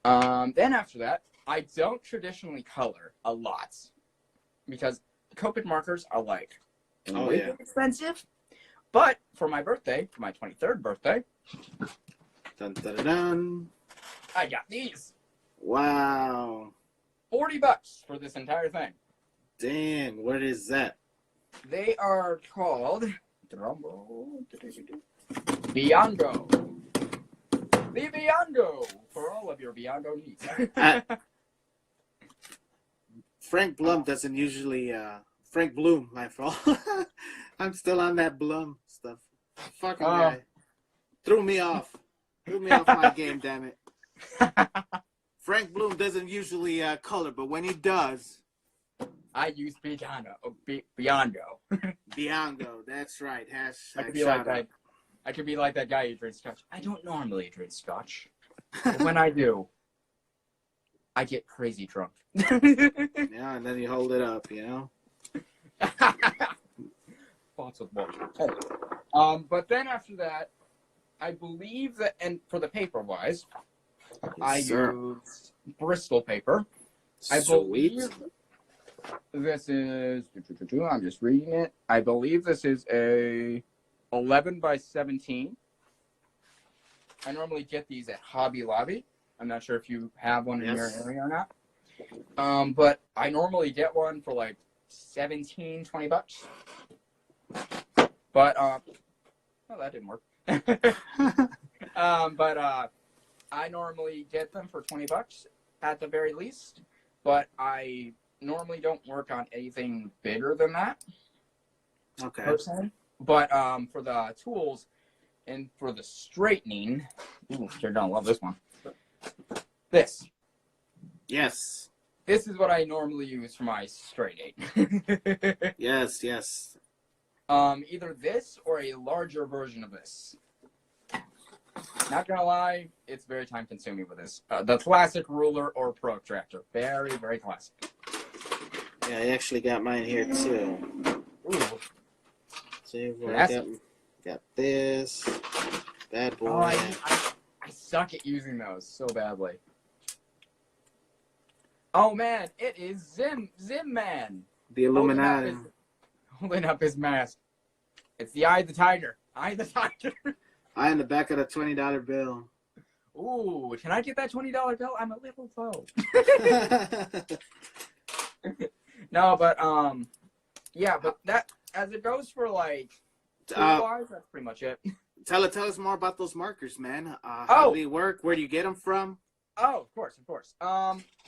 Then after that, I don't traditionally color a lot because Copic markers are like way too expensive. But for my birthday, for my 23rd birthday, dun, dun, dun, dun. I got these. Wow. $40 for this entire thing. Dang, what is that? They are called Biondo. The Biondo for all of your Biondo needs. Frank Blum doesn't usually Frank Bloom, my fault. I'm still on that Blum stuff. Fucking guy. Threw me off my game, damn it. Frank Bloom doesn't usually color, but when he does, I use Biondo. Biondo, that's right. I could be like that. I could be like that guy who drinks scotch. I don't normally drink scotch, but when I do, I get crazy drunk. Yeah, and then you hold it up, you know. Lots of water. But then after that, I believe that, and for the paper wise, I use Bristol paper. I believe this is. I'm just reading it. I believe this is a 11 by 17. I normally get these at Hobby Lobby. I'm not sure if you have one in your area or not. But I normally get one for like $17, $20. But well, that didn't work. But I normally get them for $20 at the very least. But I normally don't work on anything bigger than that. Okay. Personally. But for the tools and for the straightening, ooh, you're gonna love this one. This. Yes. This is what I normally use for my straightening. Yes, yes. Either this or a larger version of this. Not gonna lie, it's very time consuming with this. The classic ruler or protractor. Very, very classic. Yeah, I actually got mine here too. Ooh. See, I got this. Bad boy. Oh, I suck at using those so badly. Oh man, it is Zim Man. The Illuminati. Holding up his mask. It's the Eye of the Tiger. Eye of the Tiger. Eye in the back of the $20 bill. Ooh, can I get that $20 bill? I'm a little low. No, but yeah, but that as it goes for like tool-wise, that's pretty much it. Tell us more about those markers, man. How do they work? Where do you get them from? Oh, of course.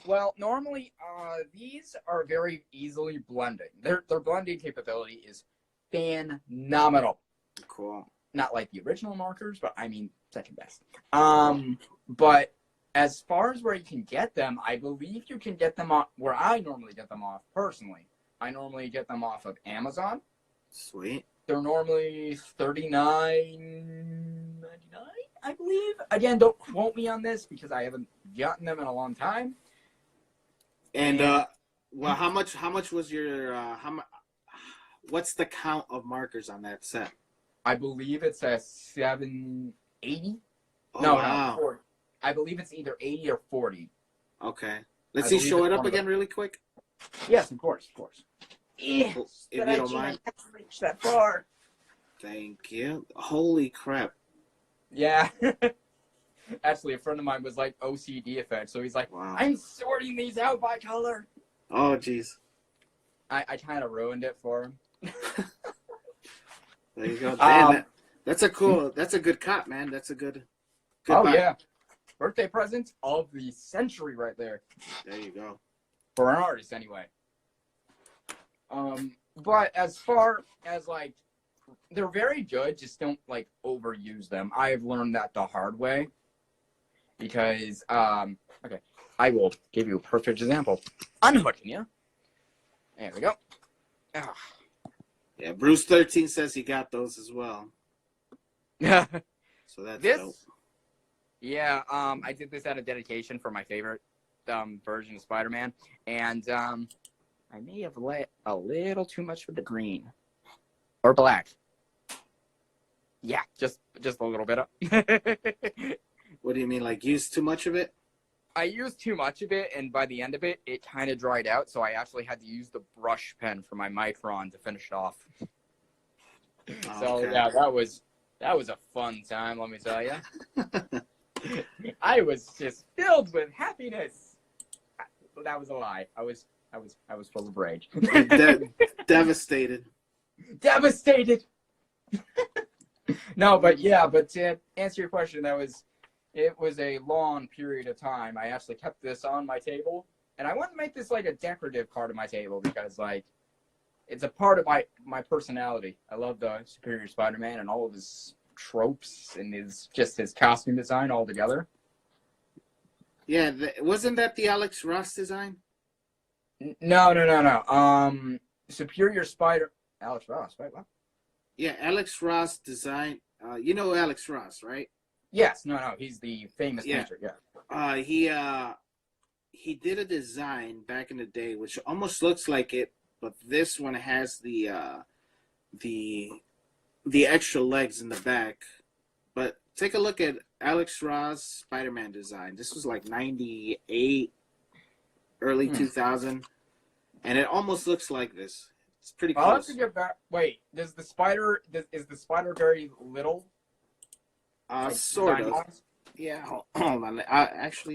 Well, normally, these are very easily blending. Their blending capability is phenomenal. Cool. Not like the original markers, but I mean second best. But as far as where you can get them, I believe you can get them off where I normally get them off personally. I normally get them off of Amazon. Sweet. They're normally $39.99, I believe. Again, don't quote me on this because I haven't gotten them in a long time. And well, how much was your what's the count of markers on that set? I believe it's a 780. Oh, no, wow. 40. I believe it's either 80 or 40. Okay. Let's see, show it up again really quick. Yes, of course. Yes, if you don't mind. I can't reach that far. Thank you. Holy crap. Yeah. Actually, a friend of mine was like OCD effect, so he's like, wow. I'm sorting these out by color. Oh, jeez. I kind of ruined it for him. There you go. Damn, that's a good cut, man. That's a good buy. Yeah. Birthday present of the century right there. There you go. For an artist, anyway. But as far as, like, they're very good, just don't, like, overuse them. I've learned that the hard way. Because, okay, I will give you a perfect example. Unhooking you. There we go. Ah. Yeah, Bruce 13 says he got those as well. So that's dope. Yeah, I did this at a dedication for my favorite version of Spider-Man, and I may have let a little too much of the green or black. Yeah, just a little bit of. What do you mean, like used too much of it? I used too much of it, and by the end of it, it kind of dried out, so I actually had to use the brush pen for my Micron to finish it off. So, okay. Yeah, that was a fun time, let me tell you. I was just filled with happiness. That was a lie. I was full of rage. Devastated. Devastated. No, but to answer your question, it was a long period of time. I actually kept this on my table, and I want to make this like a decorative part of my table because, like, it's a part of my personality. I love the Superior Spider-Man and all of his tropes and his costume design all together. Yeah, wasn't that the Alex Ross design? No. Superior Spider Alex Ross, right? What? Yeah, Alex Ross design. You know Alex Ross, right? Yes. No. He's the famous painter. Yeah. He did a design back in the day, which almost looks like it, but this one has the extra legs in the back. But take a look at Alex Ross Spider-Man design. This was like 98, early 2000, and it almost looks like this. It's pretty close. I'll have to get back. Wait, is the spider very little? Like sort of. Yeah. Hold on. I'll show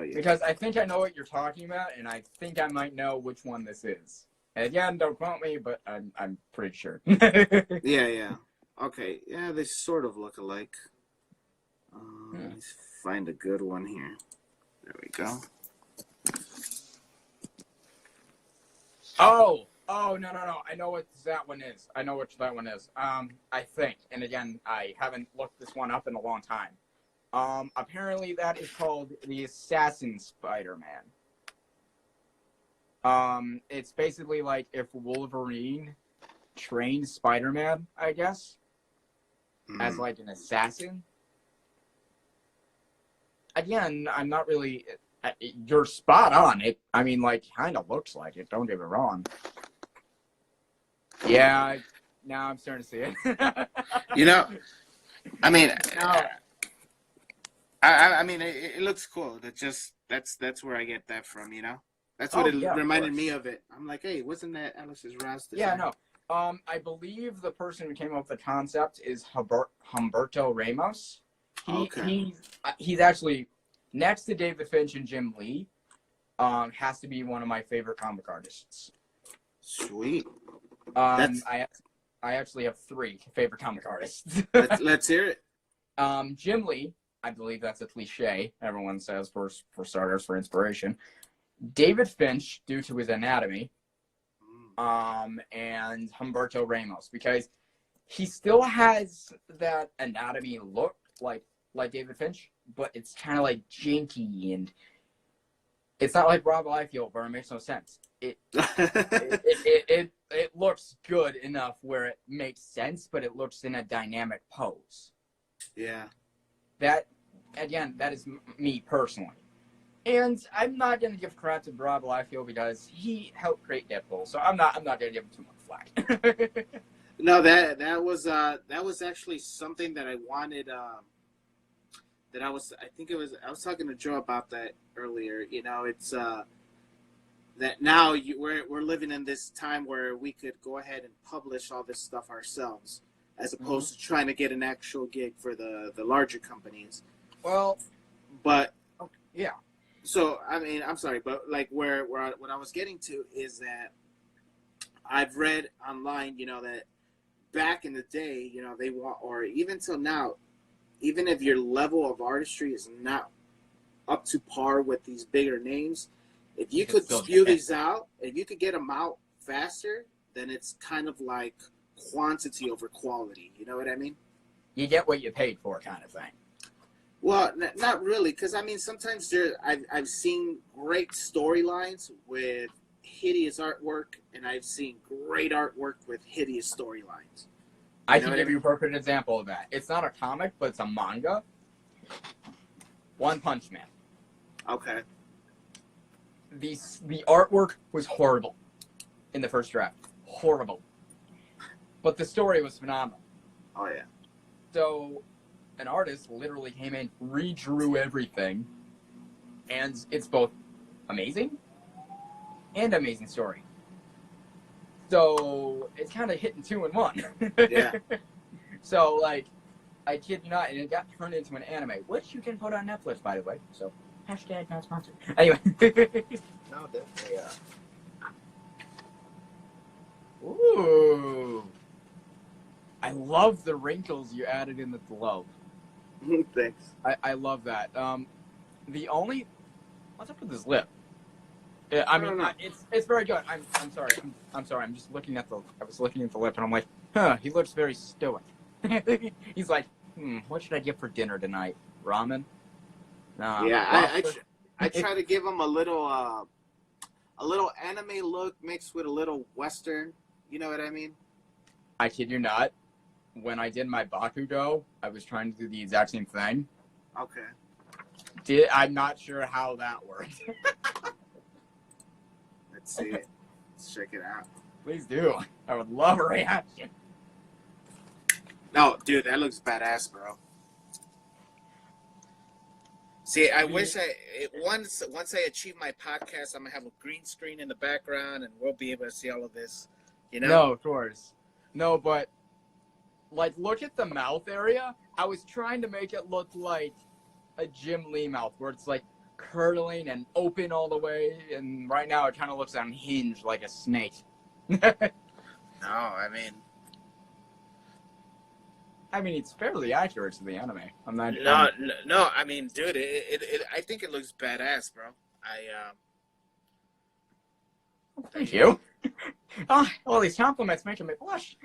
you. Because I think I know what you're talking about, and I think I might know which one this is. And again, don't quote me, but I'm pretty sure. Yeah. Okay. Yeah, they sort of look alike. Let's find a good one here. There we go. Oh, no. I know what that one is. I think. And again, I haven't looked this one up in a long time. Apparently that is called the Assassin Spider-Man. It's basically like if Wolverine trained Spider-Man, I guess, as like an assassin. Again, I'm not really. You're spot on. It, I mean, like, kind of looks like it. Don't get me wrong. Yeah, now I'm starting to see it. You know, I mean, I mean, it looks cool. That's where I get that from. You know, that's what reminded me of it. I'm like, hey, wasn't that Alex's Ross design? Yeah, no. I believe the person who came up with the concept is Humberto Ramos. He's actually, next to David Finch and Jim Lee, has to be one of my favorite comic artists. Sweet. I I actually have 3 favorite comic artists. Let's hear it. Jim Lee, I believe that's a cliche. Everyone says for starters, for inspiration. David Finch, due to his anatomy, and Humberto Ramos, because he still has that anatomy look like David Finch, but it's kind of like janky, and it's not like Rob Liefeld where it makes no sense. It looks good enough where it makes sense, but it looks in a dynamic pose. Yeah. That, again, that is me personally. And I'm not going to give credit to Rob Liefeld because he helped create Deadpool, so I'm not going to give him too much flack. No, that was actually something that I wanted. I was talking to Joe about that earlier. You know, it's that now we're living in this time where we could go ahead and publish all this stuff ourselves, as opposed to trying to get an actual gig for the larger companies. Well, but yeah. So I mean, I'm sorry, but like what I was getting to is that I've read online, you know, that back in the day, you know, they want, or even till now, even if your level of artistry is not up to par with these bigger names, if you could spew these out, if you could get them out faster, then it's kind of like quantity over quality. You know what I mean? You get what you paid for, kind of thing. Well, not really, because I mean, sometimes I've seen great storylines with hideous artwork, and I've seen great artwork with hideous storylines. I can give you a perfect example of that. It's not a comic, but it's a manga. One Punch Man. Okay. The artwork was horrible in the first draft. Horrible. But the story was phenomenal. Oh, yeah. So an artist literally came in, redrew everything, and it's both amazing and amazing story. So it's kind of hitting 2 in 1. Yeah. So, like, I kid you not, and it got turned into an anime, which you can put on Netflix, by the way. So, hashtag not sponsored. Anyway. No, definitely. Ooh. I love the wrinkles you added in the glove. Thanks. I love that. The only... What's up with his lip? I mean, it's very good. I'm sorry. I'm sorry. I'm just looking at I was looking at the lip, and I'm like, huh, he looks very stoic. He's like, what should I get for dinner tonight? Ramen? No. Yeah, I try to give him a little anime look mixed with a little Western. You know what I mean? I kid you not. When I did my Bakugo, I was trying to do the exact same thing. Okay. I'm not sure how that worked. Let's see it. Let's check it out. Please do. I would love a reaction. No, dude, that looks badass, bro. See, I wish once I achieve my podcast, I'm gonna have a green screen in the background, and we'll be able to see all of this. You know? No, of course. No, but like, look at the mouth area. I was trying to make it look like a Jim Lee mouth, where it's like curling and open all the way, and right now it kind of looks unhinged like a snake. No, I mean it's fairly accurate to the anime. I'm not. No. I mean, dude, I think it looks badass, bro. Thank you. All these compliments making me blush.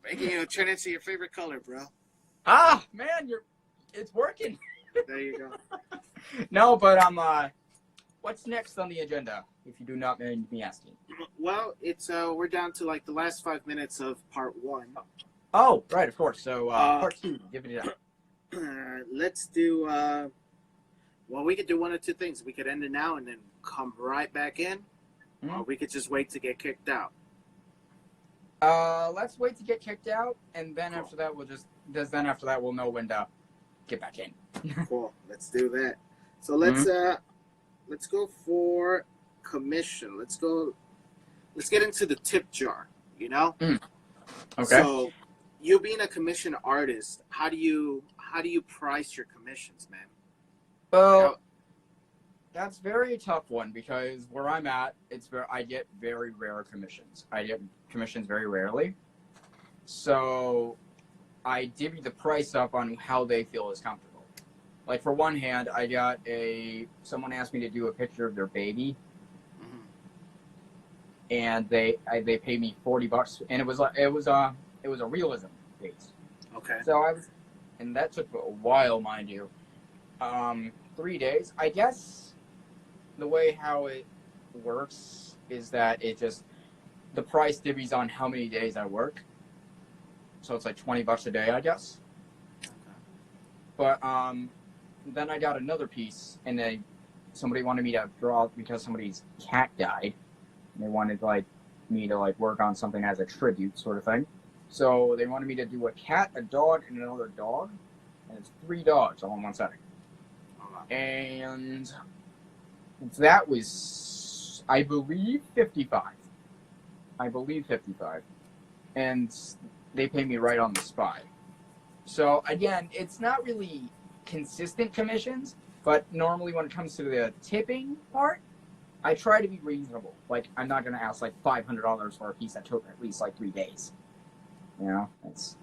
Making you turn into your favorite color, bro. Man, it's working. There you go. No, but what's next on the agenda, if you do not mind me asking? Well, it's we're down to like the last 5 minutes of part 1. Oh, right, of course. So part 2, give it up. Let's do. Well, we could do one of 2 things. We could end it now and then come right back in, or we could just wait to get kicked out. Let's wait to get kicked out, and then after that we'll know when to get back in. Cool. Let's do that. So let's go for commission. Let's get into the tip jar, you know? Okay. So you being a commission artist, how do you price your commissions, man? Well, That's very tough one because where I'm at, I get very rare commissions. I get commissions very rarely. So I divvy the price up on how they feel is comfortable. Like for one hand, I got someone asked me to do a picture of their baby, and they paid me $40, and it was a realism piece. Okay. So and that took a while, mind you. 3 days. I guess the way how it works is that the price divvies on how many days I work. So it's like $20 a day, I guess. Okay. But then I got another piece, and somebody wanted me to draw because somebody's cat died. And they wanted me to work on something as a tribute sort of thing. So they wanted me to do a cat, a dog, and another dog, and it's 3 dogs all in one setting. And that was, I believe, 55. And they pay me right on the spot. So again, it's not really consistent commissions, but normally when it comes to the tipping part, I try to be reasonable. Like, I'm not going to ask $500 for a piece that took at least 3 days. You know, it's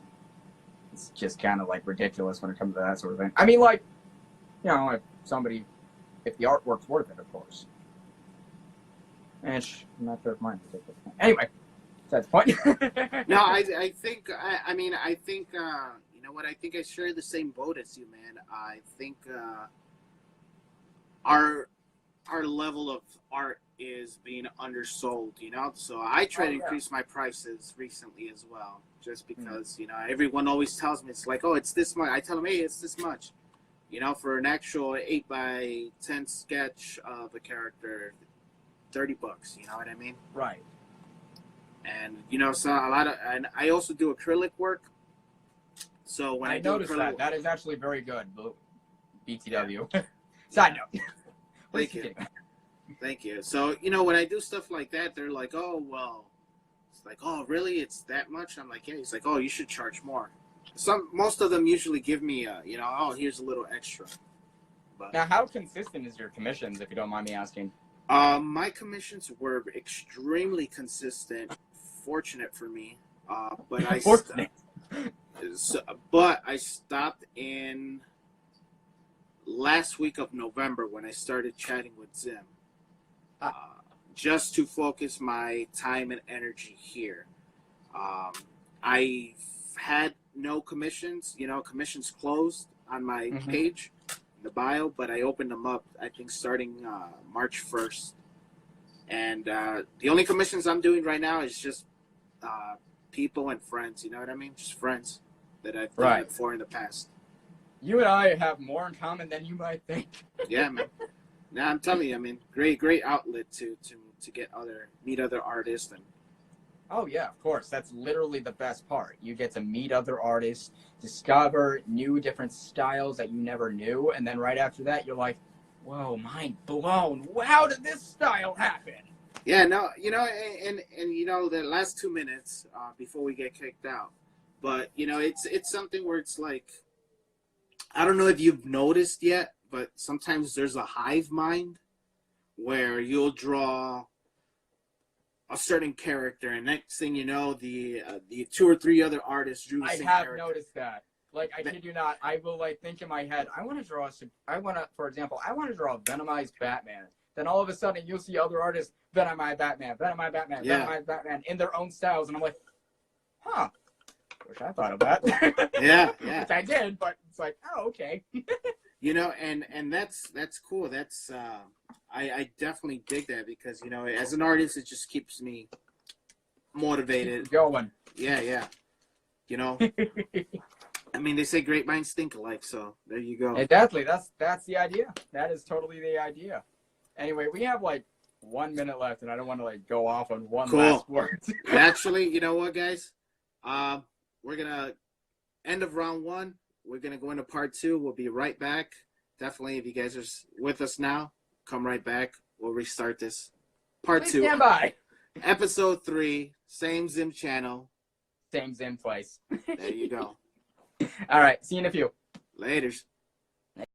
just kind of ridiculous when it comes to that sort of thing. I mean, if the artwork's worth it, of course. And I'm not sure if mine is at this point. Anyway, that's the point. No, I think, you know what, I think I share the same boat as you, man. I think our level of art is being undersold, you know? So I try to increase my prices recently as well, just because, you know, everyone always tells me, it's oh, it's this much. I tell them, hey, it's this much. You know, for an actual 8x10 sketch of a character, $30. You know what I mean? Right. And you know, so and I also do acrylic work. So when I do noticed acrylic, that is actually very good. BTW. Side note. Thank you. Thank you. So you know, when I do stuff like that, they're like, "Oh, well," it's "Oh, really? It's that much?" I'm like, "Yeah." He's like, "Oh, you should charge more." Most of them usually give me you know, "Oh, here's a little extra." But now, how consistent is your commissions, if you don't mind me asking? My commissions were extremely consistent. Fortunate for me, but I stopped in last week of November when I started chatting with Zim, just to focus my time and energy here. I had no commissions, you know, commissions closed on my page, in the bio, but I opened them up, I think, starting March 1st. And the only commissions I'm doing right now is just people and friends, you know what I mean? Just friends that I've done it for in the past. You and I have more in common than you might think. Yeah, man. Now I'm telling you, I mean, great outlet to meet other artists. And oh yeah, of course. That's literally the best part. You get to meet other artists, discover new different styles that you never knew, and then right after that you're like, whoa, mind blown. How did this style happen? Yeah, no, you know, and you know, the last 2 minutes before we get kicked out, but you know, it's something where it's I don't know if you've noticed yet, but sometimes there's a hive mind where you'll draw a certain character, and next thing you know, the 2 or 3 other artists drew the same character. I have noticed that. I kid you not, I will think in my head, for example, I want to draw a Venomized Batman. Then all of a sudden you'll see other artists, Venomized Batman, Venomized Batman, Venomized Batman, in their own styles, and I'm like, huh, wish I thought of that. Yeah. Which I did, but it's oh, okay. You know, and that's cool. That's I definitely dig that because, you know, as an artist, it just keeps me motivated. Keep going. Yeah. You know, I mean, they say great minds think alike, so there you go. Exactly. That's the idea. That is totally the idea. Anyway, we have 1 minute left, and I don't want to go off on one last word. Actually, you know what, guys? We're gonna end of round 1. We're gonna go into part 2. We'll be right back. Definitely, if you guys are with us now, come right back. We'll restart this. Part Please 2. Stand by. Episode 3. Same Zim channel. Same Zim place. There you go. All right. See you in a few. Laters.